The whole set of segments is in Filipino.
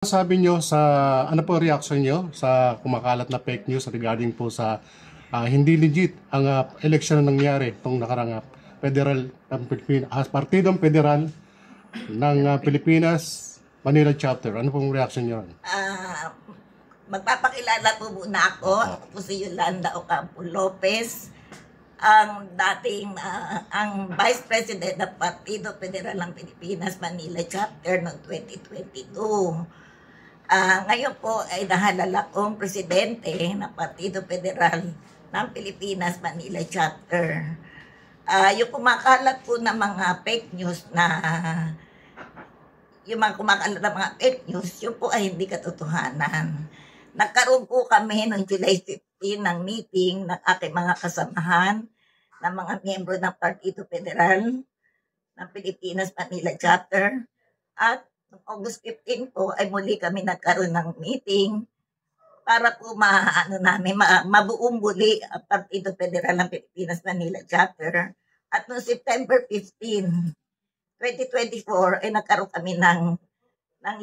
Sabi nyo sa ano po reaction nyo sa kumakalat na fake news regarding po sa hindi legit ang eleksyon na nangyari itong nakarang federal partidong federal ng Pilipinas Manila chapter. Ano pong reaction nyo? Ah, Magpapakilala po muna ako. Ako po si Yolanda Ocampo Lopez, ang dating ang Vice President ng Partido Federal ng Pilipinas Manila Chapter noong 2022. Ngayon po ay nahalala kong presidente ng Partido Federal ng Pilipinas Manila Chapter. Yung kumakalat po ng mga fake news na yung mga kumakalat ng mga fake news, yun po ay hindi katotohanan. Nagkaroon po kami noong July 15 ng meeting ng aking mga kasamahan ng mga miyembro ng Partido Federal ng Pilipinas Manila Chapter. At noong August 15 po ay muli kami nagkaroon ng meeting para po mabuong muli ang Partido Federal ng Pilipinas Manila Chapter. At noong September 15, 2024 ay nagkaroon kami ng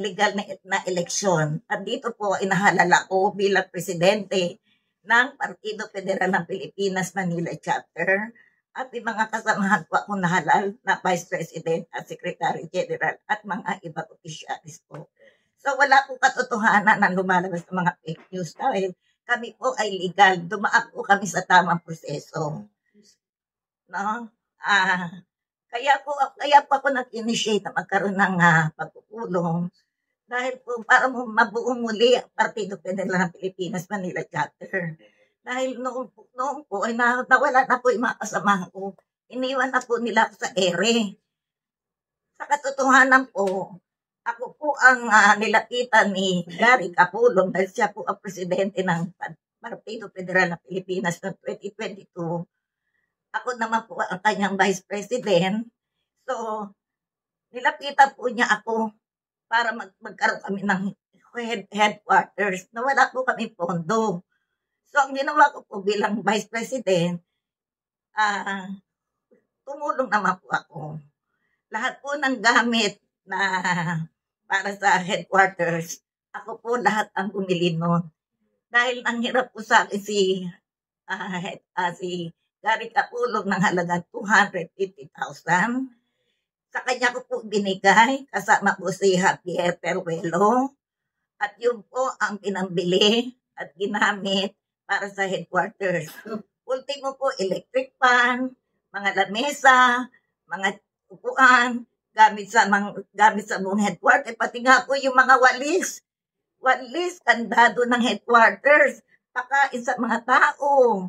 legal na eleksyon. At dito po ay nahalala ko bilang presidente ng Partido Federal ng Pilipinas Manila Chapter at yung mga kasamahan ko akong nahalal na Vice President at Secretary General at mga ibang opisyalis po. So wala po katotohanan na lumalabas ng mga fake news dahil kami po ay legal. Dumaan po kami sa tamang proseso. No? Kaya po ako nag-initiate na magkaroon ng pagpupulong dahil po para mabuong muli ang Partido Federal ng Pilipinas Manila Chapter. Dahil noong po ay nawala na po yung mga kasamahan ko. Iniwan na po nila ako sa ere. Sa katotohanan po, ako po ang nilapitan ni Gary Capulong dahil siya po ang presidente ng Partido Federal ng Pilipinas noong 2022. Ako naman po ang kanyang vice president. So, nilapitan po niya ako para magkaroon kami ng headquarters na wala po kami pondo. So, ang ginawa ko po bilang vice president, tumulong naman po ako. Lahat po ng gamit na para sa headquarters, ako po lahat ang bumili nun. Dahil ang hirap po sa akin si Gary Capulong ng halagang 250,000. Sa kanya ko po binigay, kasama po si Javier Peruelo. At yun po ang pinambili at ginamit para sa headquarters. Ultimo po, electric fan, mga lamesa, mga upuan, gamit sa buong headquarters. Pati nga po yung mga walis, kandado ng headquarters, pakain sa mga tao.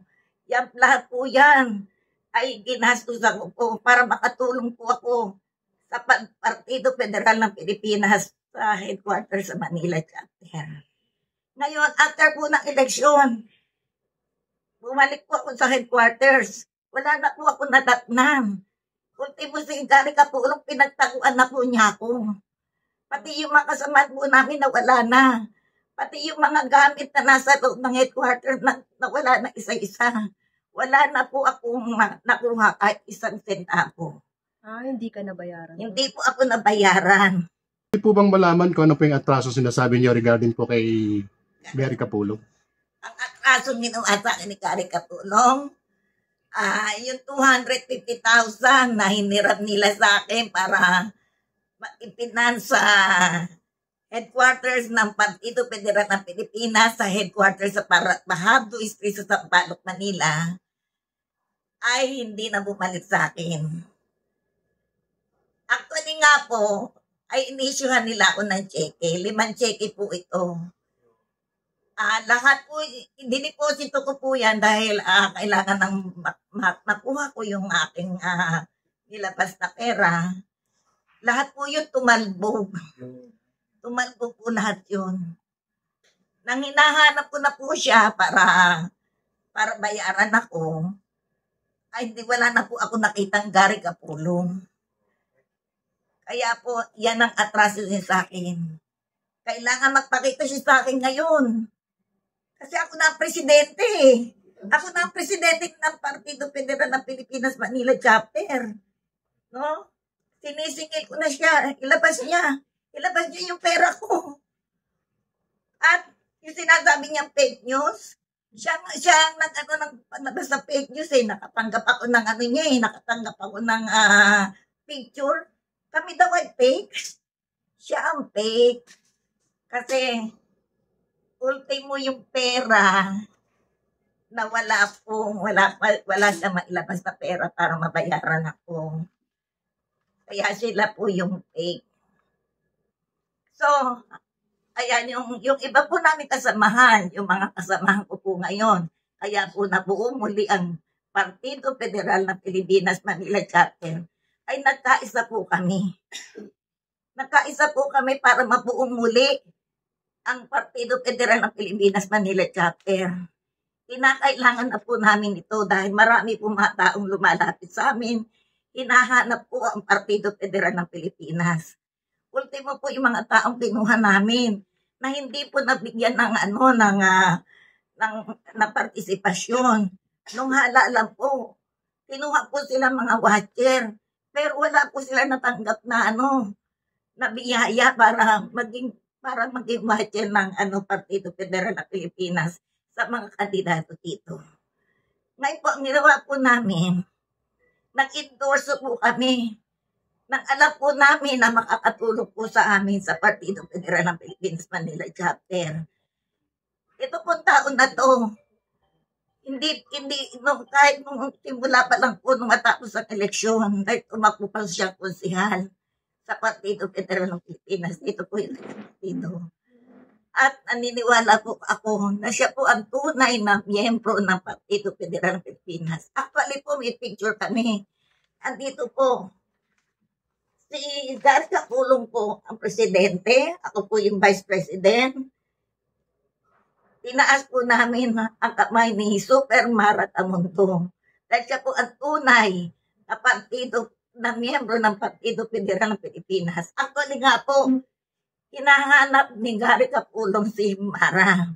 Yan, lahat po yan ay ginastusan ko po para makatulong po ako sa Partido Federal ng Pilipinas sa headquarters sa Manila Chapter. Ngayon, after po ng eleksyon, bumalik po ako sa headquarters. Wala na po ako nadatnan. Ultimo si Gary Capulong, pinagtaguan na po niya ako. Pati yung mga kasamahan po namin nawala na. Pati yung mga gamit na nasa loob ng headquarters nawala na isa-isa. Wala na po akong nakuha kahit isang sentavo. Hindi ka nabayaran? Hindi po ako nabayaran. Hindi po bang malaman kung ano po yung atraso sinasabi nyo regarding po kay Gary Capulong? Ang atrasong ginawa sa akin ni Gary Capulong, yung 250,000 na hiniram nila sa akin para ipinansa headquarters ng Partido Federal ng Pilipinas sa headquarters sa Bahabdo Street sa Sampaloc, Manila, ay hindi na bumalik sa akin. Actually nga po, ay inisyuhan nila ako ng cheque. 5 cheque po ito. Lahat po, diniposito ko po yan dahil kailangan ng makuha ko yung aking nilabas na pera. Lahat po yun tumalbog. Tumalbog po lahat yun. Nang hinahanap ko na po siya para bayaran ako, ay hindi wala na po ako nakitang Gary Capulong. Kaya po, yan ang atraso niya sa akin. Kailangan magpakita siya sa akin ngayon. Kasi ako na ang presidente. Ako na ang presidente ng Partido Federal ng Pilipinas Manila Chapter. No? Sinisingil ko na siya. Ilabas niya yung pera ko. sinasabi niyang fake news. Siya ang nag-palabas sa fake news eh. Nakatanggap ako ng ano niya eh. Nakatanggap ako ng picture. Kami daw ay fake. Siya ang fake. Kasi, ultimo yung pera na wala siya mailabas na pera para mabayaran ako. Kaya sila po yung fake. So, ayan, yung iba po namin kasamahan, yung mga kasamahan ko po ngayon. Kaya po nabuo muli ang Partido Federal ng Pilipinas Manila Chapter. Ay nagkaisa po kami. Nagkaisa po kami para mabuo muli ang Partido Federal ng Pilipinas Manila Chapter. Kinakailangan na po namin ito dahil marami po mga taong lumalapit sa amin. Hinahanap po ang Partido Federal ng Pilipinas. Ultimo po yung mga taong kinuha namin na hindi po nabigyan ng ng partisipasyon. Nung hala lang po, kinuha po sila mga watcher, pero wala po sila natanggap na na biyaya para maging watcher ng Partido Federal ng Pilipinas sa mga kandidato dito. Ngayon po, ang ginawa po namin, nag-endorse po kami nang alam po namin na makakatulong po sa amin sa Partido Federal ng Pilipinas Manila Chapter. Ito pong taon na to, kahit nung simula pa lang po nung matapos ang eleksyon, dahil tumakbo pa siya konsihal sa Partido Federal ng Pilipinas. Dito po yung partido. At naniniwala po ako na siya po ang tunay na miyembro ng Partido Federal ng Pilipinas. Actually po, may picture kami. Andito po, si Gary Capulong po ang presidente, ako po yung vice president. Tinaas po namin ang kamay ni Super Mara Tamundong. Dahil siya po ang tunay na partido, na miyembro ng Partido Federal ng Pilipinas. Actually nga po, hinahanap ni Gary Capulong si Mara.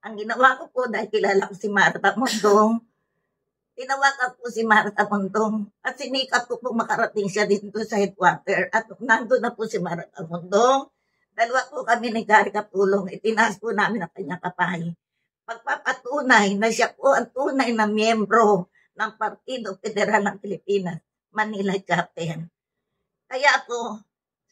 Ang ginawa ko po dahil kilala ko si Mara Tamundong, tinawagan po si Mara Tamundong at sinikap ko po makarating siya dito sa headquarter at nandun na po si Mara Tamundong. Dalawa po kami ni Gary Capulong, itinaas po namin ang kanyang kapay. Pagpapatunay na siya po ang tunay na miyembro ng Partido Federal ng Pilipinas, Manila Chapter. Kaya po,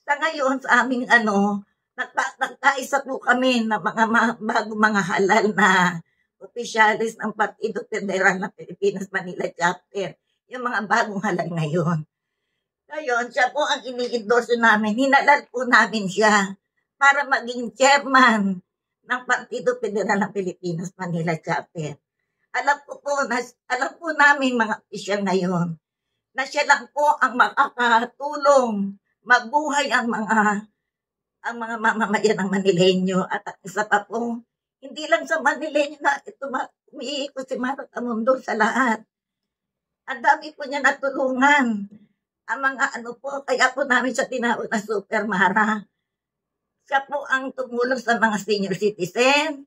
sa ngayon sa aming nagkaisa po kami na mga halal na opisyalis ng Partido Federal ng Pilipinas Manila Chapter, yung mga bagong halal ngayon. Ngayon, siya po ang ini-endorse namin. Hinalal po namin siya para maging chairman ng Partido Federal ng Pilipinas Manila Chapter. Alam po namin mga opisyal ngayon na siya lang po ang makakatulong mabuhay ang mga mamamayan ng Manileño at isa pa po, hindi lang sa Manileño na ito umiikot si Mara Tamundong sa lahat. Ang dami po niya natulungan. Ang mga kaya po namin siya tinawag na Super Mara. Siya po ang tumulong sa mga senior citizen,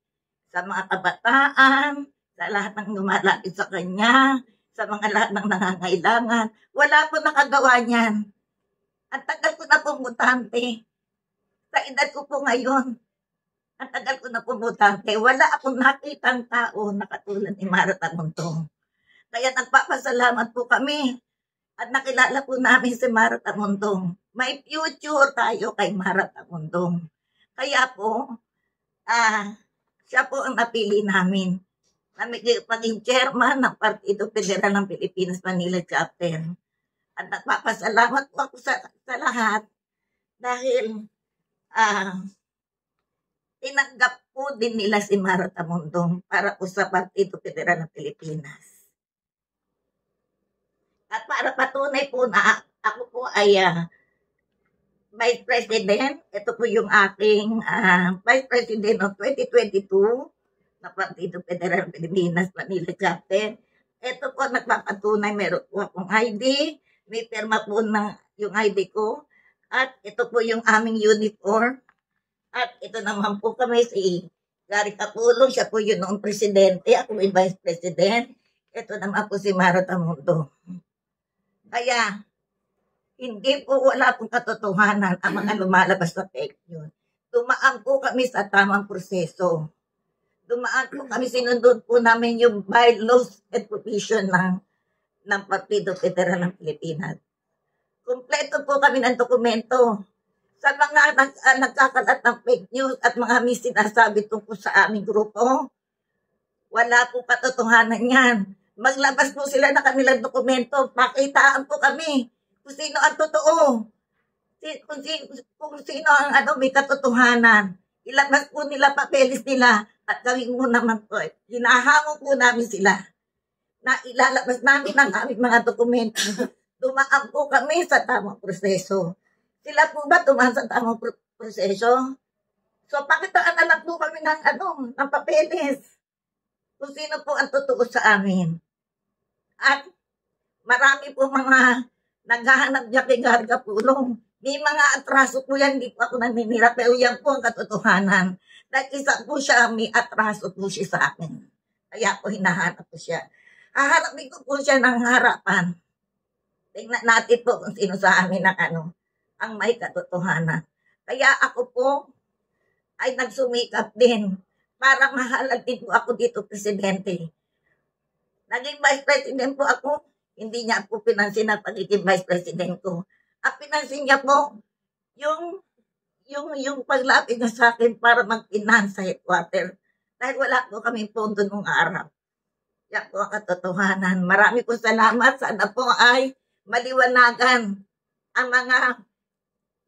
sa mga kabataan, sa lahat ng lumalapit sa kanya, sa mga lahat ng nangangailangan. Wala po nakagawa niyan. Ang tagal ko na pumutante. Sa edad ko po ngayon, ang tagal ko na pumutante. Wala akong nakitang tao na katulad ni Mara Tamundong. Kaya nagpapasalamat po kami at nakilala po namin si Mara Tamundong. May future tayo kay Mara Tamundong. Kaya po, siya po ang napili namin na maging chairman ng Partido Federal ng Pilipinas Manila Chapter. At nagpapasalamat po ako sa lahat dahil tinanggap po din nila si Mara Tamundong para po sa Partido Federal ng Pilipinas. At para patunay po na ako po ay Vice President, ito po yung aking Vice President of 2022 na Partido Federal ng Pilipinas Manila Chapter. Ito po nagpapatunay, meron po akong ID, may pirma po yung ID ko, at ito po yung aming uniform. At ito naman po kami si Gary Capulong, siya po yun noong presidente, ako yung Vice President. Ito naman po si Mara Tamundong. Kaya, hindi po wala pong katotohanan ang mga lumalabas na fake news. Tumaan po kami sa tamang proseso. dumaan po kami, sinundod po namin yung bylaws and provision ng Partido Federal ng Pilipinas. Kumpleto po kami ng dokumento. Sa mga nagkakalat ng fake news at mga sinasabi tungkol sa aming grupo, wala po katotohanan yan. Maglabas po sila ng kanilang dokumento, pakitaan po kami kung sino ang totoo. Kung sino ang may katotohanan. Ilabas po nila papeles nila at gawin mo naman po. Hinahango po namin sila na ilalabas namin ang aming mga dokumento. Dumaan po kami sa tamang proseso. Sila po ba tumaan sa tamang proseso? So, pakitaan na lang po kami ng papeles. Kung sino po ang totoo sa amin. At marami po mga naghahanap niya kay Garga Pulong. May mga atraso po yan, hindi po ako naninira, pero yan po ang katotohanan. Dahil isa po siya, may atraso po siya sa akin. Kaya po hinahanap po siya. Haharapin ko po siya ng harapan. Tingnan natin po kung sino sa amin ang may katotohanan. Kaya ako po ay nagsumikap din para mahalal din po ako dito, Presidente. Naging Vice President po ako, hindi niya po pinansin ang pagiging Vice President ko. Ang pinansin niya po, yung paglapit niya sa akin para mag-finance sa headquarter. Dahil wala po kaming pondo nung araw. Yan po ang katotohanan. Marami po salamat. Sana po ay maliwanagan ang mga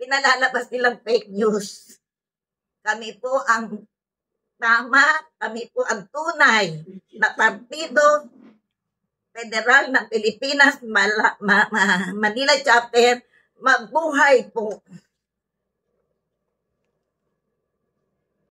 pinalalabas nilang fake news. Kami po ang tama, kami po ang tunay na Partido Federal ng Pilipinas, Manila Chapter. Mabuhay po!